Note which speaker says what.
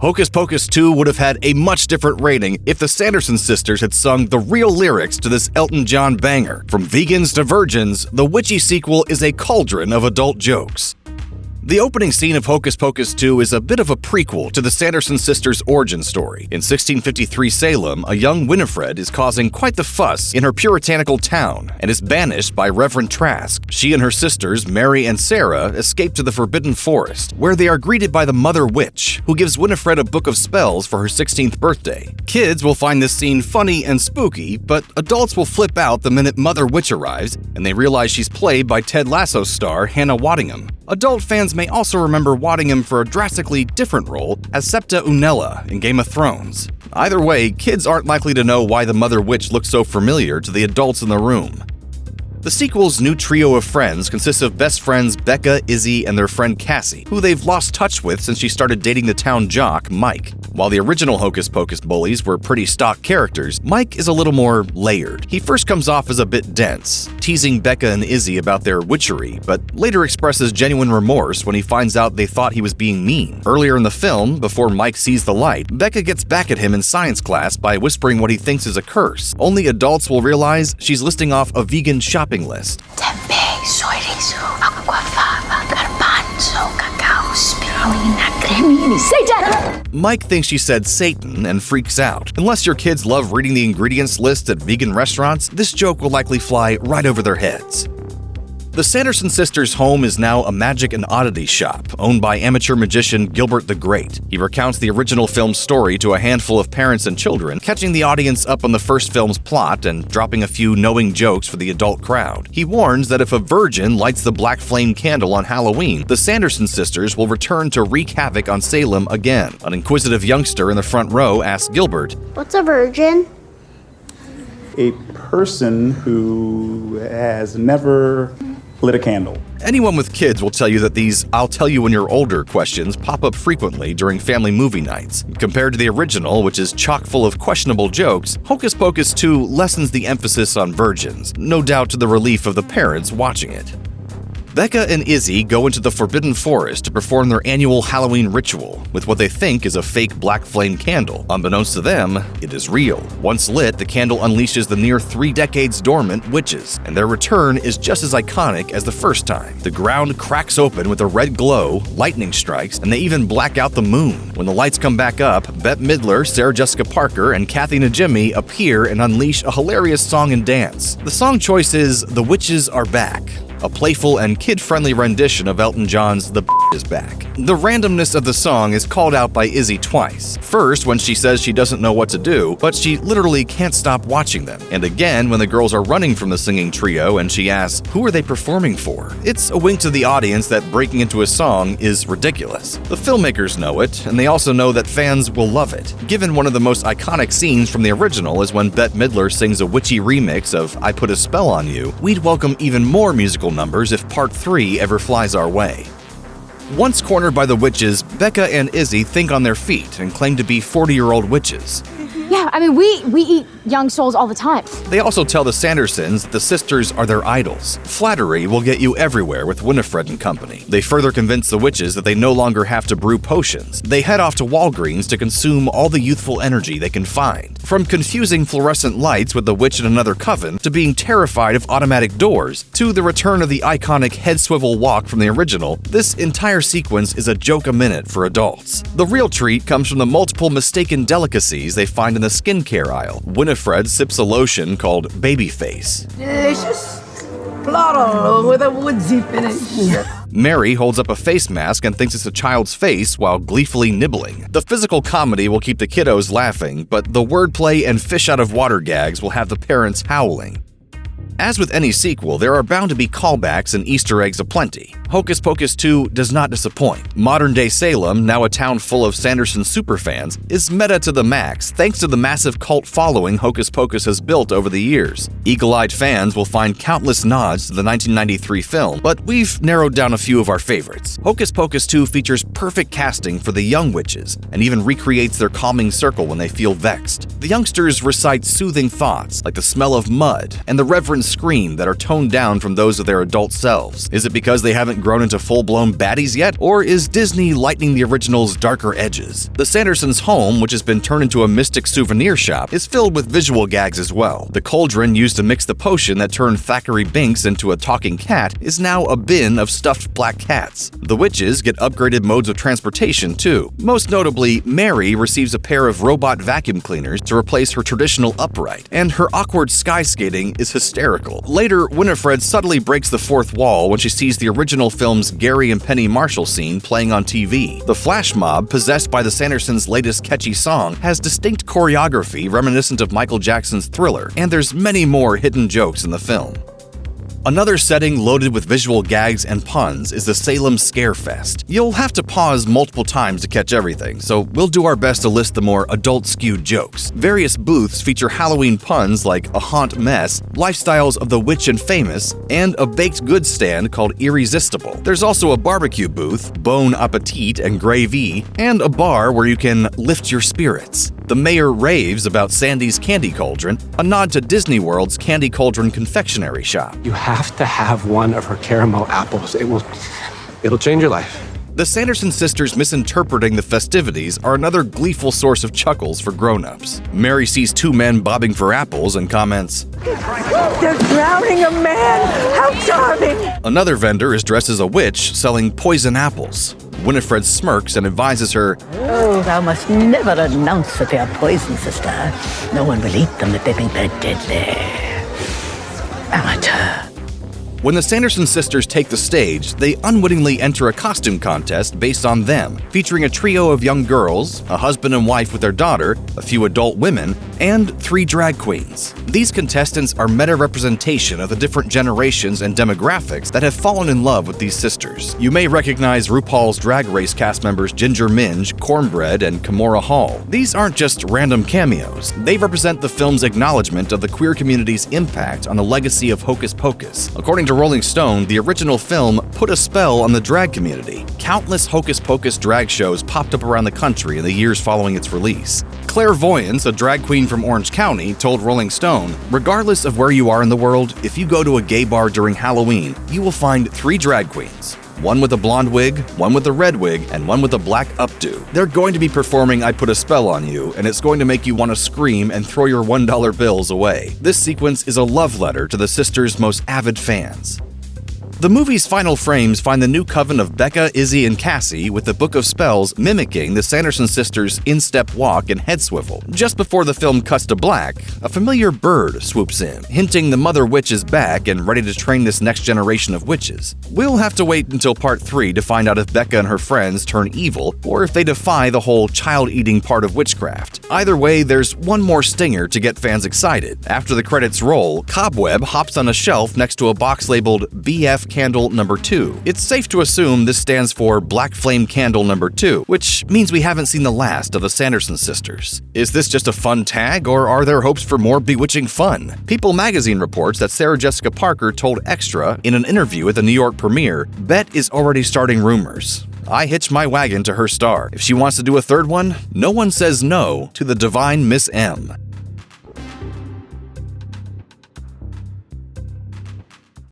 Speaker 1: Hocus Pocus 2 would have had a much different rating if the Sanderson sisters had sung the real lyrics to this Elton John banger. From vegans to virgins, the witchy sequel is a cauldron of adult jokes. The opening scene of Hocus Pocus 2 is a bit of a prequel to the Sanderson sisters' origin story. In 1653 Salem, a young Winifred is causing quite the fuss in her puritanical town and is banished by Reverend Trask. She and her sisters, Mary and Sarah, escape to the Forbidden Forest, where they are greeted by the Mother Witch, who gives Winifred a book of spells for her 16th birthday. Kids will find this scene funny and spooky, but adults will flip out the minute Mother Witch arrives and they realize she's played by Ted Lasso star Hannah Waddingham. Adult fans may also remember Waddingham for a drastically different role as Septa Unella in Game of Thrones. Either way, kids aren't likely to know why the Mother Witch looks so familiar to the adults in the room. The sequel's new trio of friends consists of best friends Becca, Izzy, and their friend Cassie, who they've lost touch with since she started dating the town jock, Mike. While the original Hocus Pocus bullies were pretty stock characters, Mike is a little more layered. He first comes off as a bit dense, teasing Becca and Izzy about their witchery, but later expresses genuine remorse when he finds out they thought he was being mean. Earlier in the film, before Mike sees the light, Becca gets back at him in science class by whispering what he thinks is a curse. Only adults will realize she's listing off a vegan shopping list.
Speaker 2: Tempeh, soy riso, agua fava, garbanzo, cacao, spirulina, cremini, Satan!
Speaker 1: Mike thinks she said Satan and freaks out. Unless your kids love reading the ingredients list at vegan restaurants, this joke will likely fly right over their heads. The Sanderson sisters' home is now a magic and oddity shop owned by amateur magician Gilbert the Great. He recounts the original film's story to a handful of parents and children, catching the audience up on the first film's plot and dropping a few knowing jokes for the adult crowd. He warns that if a virgin lights the black flame candle on Halloween, the Sanderson sisters will return to wreak havoc on Salem again. An inquisitive youngster in the front row asks Gilbert,
Speaker 3: "What's a virgin?"
Speaker 4: A person who has never lit a candle.
Speaker 1: Anyone with kids will tell you that these "I'll tell you when you're older" questions pop up frequently during family movie nights. Compared to the original, which is chock full of questionable jokes, Hocus Pocus 2 lessens the emphasis on virgins, no doubt to the relief of the parents watching it. Becca and Izzy go into the Forbidden Forest to perform their annual Halloween ritual with what they think is a fake black flame candle. Unbeknownst to them, it is real. Once lit, the candle unleashes the near 3 decades dormant witches, and their return is just as iconic as the first time. The ground cracks open with a red glow, lightning strikes, and they even black out the moon. When the lights come back up, Bette Midler, Sarah Jessica Parker, and Kathy Najimy appear and unleash a hilarious song and dance. The song choice is "The Witches Are Back," a playful and kid-friendly rendition of Elton John's "The is Back." The randomness of the song is called out by Izzy twice. First, when she says she doesn't know what to do, but she literally can't stop watching them. And again, when the girls are running from the singing trio and she asks, "Who are they performing for?" It's a wink to the audience that breaking into a song is ridiculous. The filmmakers know it, and they also know that fans will love it. Given one of the most iconic scenes from the original is when Bette Midler sings a witchy remix of "I Put a Spell on You," we'd welcome even more musical numbers if Part 3 ever flies our way. Once cornered by the witches, Becca and Izzy think on their feet and claim to be 40-year-old witches.
Speaker 5: Yeah, I mean, we eat young souls all the time.
Speaker 1: They also tell the Sandersons that the sisters are their idols. Flattery will get you everywhere with Winifred and company. They further convince the witches that they no longer have to brew potions. They head off to Walgreens to consume all the youthful energy they can find. From confusing fluorescent lights with the witch in another coven, to being terrified of automatic doors, to the return of the iconic head swivel walk from the original, this entire sequence is a joke a minute for adults. The real treat comes from the multiple mistaken delicacies they find in the skincare aisle. Winifred sips a lotion called Babyface.
Speaker 6: Delicious. Floral with a woodsy finish.
Speaker 1: Mary holds up a face mask and thinks it's a child's face while gleefully nibbling. The physical comedy will keep the kiddos laughing, but the wordplay and fish out of water gags will have the parents howling. As with any sequel, there are bound to be callbacks and Easter eggs aplenty. Hocus Pocus 2 does not disappoint. Modern-day Salem, now a town full of Sanderson superfans, is meta to the max thanks to the massive cult following Hocus Pocus has built over the years. Eagle-eyed fans will find countless nods to the 1993 film, but we've narrowed down a few of our favorites. Hocus Pocus 2 features perfect casting for the young witches, and even recreates their calming circle when they feel vexed. The youngsters recite soothing thoughts, like the smell of mud, and the Reverend scream that are toned down from those of their adult selves. Is it because they haven't grown into full-blown baddies yet? Or is Disney lightening the original's darker edges? The Sandersons' home, which has been turned into a mystic souvenir shop, is filled with visual gags as well. The cauldron used to mix the potion that turned Thackeray Binks into a talking cat is now a bin of stuffed black cats. The witches get upgraded modes of transportation too. Most notably, Mary receives a pair of robot vacuum cleaners to replace her traditional upright, and her awkward sky skating is hysterical. Later, Winifred subtly breaks the fourth wall when she sees the original film's Gary and Penny Marshall scene playing on TV. The flash mob, possessed by the Sandersons' latest catchy song, has distinct choreography reminiscent of Michael Jackson's Thriller, and there's many more hidden jokes in the film. Another setting loaded with visual gags and puns is the Salem Scarefest. You'll have to pause multiple times to catch everything, so we'll do our best to list the more adult-skewed jokes. Various booths feature Halloween puns like a haunt mess, lifestyles of the rich and famous, and a baked goods stand called Irresistible. There's also a barbecue booth, Bon Appetit and Gravy, and a bar where you can lift your spirits. The mayor raves about Sandy's Candy Cauldron, a nod to Disney World's Candy Cauldron confectionery shop.
Speaker 3: You have to have one of her caramel apples. It'll change your life.
Speaker 1: The Sanderson sisters misinterpreting the festivities are another gleeful source of chuckles for grown-ups. Mary sees two men bobbing for apples and comments,
Speaker 6: They're drowning a man! How charming!
Speaker 1: Another vendor is dressed as a witch selling poison apples. Winifred smirks and advises her,
Speaker 6: Oh, thou must never announce that they are poison, sister. No one will eat them if they think they're deadly. Amateur.
Speaker 1: When the Sanderson sisters take the stage, they unwittingly enter a costume contest based on them, featuring a trio of young girls, a husband and wife with their daughter, a few adult women, and 3 drag queens. These contestants are meta-representation of the different generations and demographics that have fallen in love with these sisters. You may recognize RuPaul's Drag Race cast members Ginger Minj, Cornbread, and Kimora Hall. These aren't just random cameos. They represent the film's acknowledgement of the queer community's impact on the legacy of Hocus Pocus. According to Rolling Stone, the original film put a spell on the drag community. Countless Hocus Pocus drag shows popped up around the country in the years following its release. Clairvoyance, a drag queen from Orange County, told Rolling Stone, regardless of where you are in the world, if you go to a gay bar during Halloween, you will find 3 drag queens. One with a blonde wig, one with a red wig, and one with a black updo. They're going to be performing I Put a Spell on You, and it's going to make you want to scream and throw your $1 bills away. This sequence is a love letter to the sisters' most avid fans. The movie's final frames find the new coven of Becca, Izzy, and Cassie with the Book of Spells mimicking the Sanderson sisters' instep walk and head swivel. Just before the film cuts to black, a familiar bird swoops in, hinting the Mother Witch is back and ready to train this next generation of witches. We'll have to wait until part 3 to find out if Becca and her friends turn evil or if they defy the whole child-eating part of witchcraft. Either way, there's one more stinger to get fans excited. After the credits roll, Cobweb hops on a shelf next to a box labeled BF Candle Number 2. It's safe to assume this stands for Black Flame Candle Number 2, which means we haven't seen the last of the Sanderson sisters. Is this just a fun tag, or are there hopes for more bewitching fun? People magazine reports that Sarah Jessica Parker told Extra in an interview at the New York premiere, Bet is already starting rumors. I hitch my wagon to her star. If she wants to do a third one, no one says no to the divine Miss M.